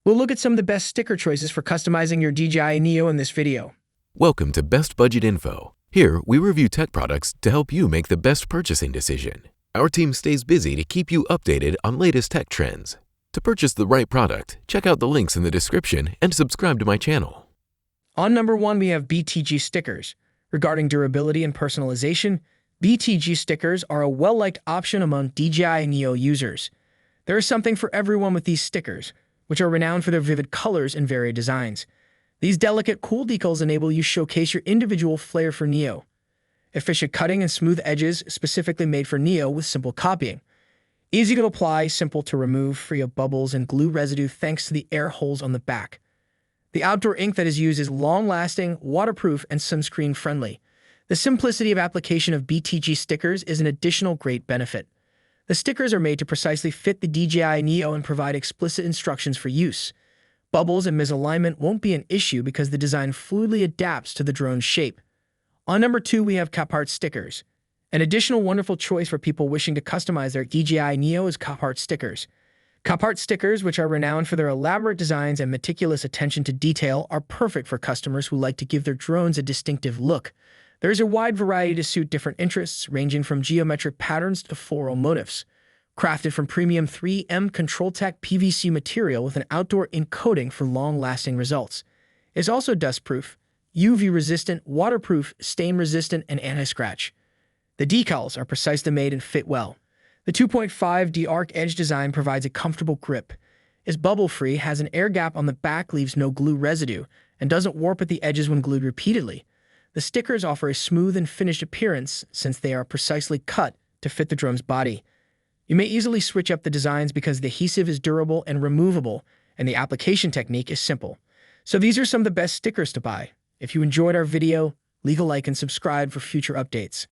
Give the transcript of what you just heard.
We'll look at some of the best sticker choices for customizing your DJI Neo in this video. Welcome to Best Budget Info. Here, we review tech products to help you make the best purchasing decision. Our team stays busy to keep you updated on latest tech trends. To purchase the right product, check out the links in the description and subscribe to my channel. On number 1, we have BTG stickers. Regarding durability and personalization, BTG stickers are a well-liked option among DJI Neo users. There is something for everyone with these stickers, which are renowned for their vivid colors and varied designs. These delicate, cool decals enable you to showcase your individual flair for Neo. Efficient cutting and smooth edges specifically made for Neo with simple copying. Easy to apply, simple to remove, free of bubbles and glue residue thanks to the air holes on the back. The outdoor ink that is used is long-lasting, waterproof, and sunscreen-friendly. The simplicity of application of BTG stickers is an additional great benefit. The stickers are made to precisely fit the DJI Neo and provide explicit instructions for use. Bubbles and misalignment won't be an issue because the design fluidly adapts to the drone's shape. On number 2, we have Capart stickers. An additional wonderful choice for people wishing to customize their DJI Neo is Capart stickers. Capart stickers, which are renowned for their elaborate designs and meticulous attention to detail, are perfect for customers who like to give their drones a distinctive look. There is a wide variety to suit different interests, ranging from geometric patterns to floral motifs. Crafted from premium 3M Control-Tech PVC material with an outdoor ink coating for long-lasting results. It's also dust-proof, UV-resistant, waterproof, stain-resistant, and anti-scratch. The decals are precisely made and fit well. The 2.5D arc edge design provides a comfortable grip. Is bubble-free, has an air gap on the back, leaves no glue residue, and doesn't warp at the edges when glued repeatedly. The stickers offer a smooth and finished appearance since they are precisely cut to fit the drone's body. You may easily switch up the designs because the adhesive is durable and removable, and the application technique is simple. So these are some of the best stickers to buy. If you enjoyed our video, leave a like and subscribe for future updates.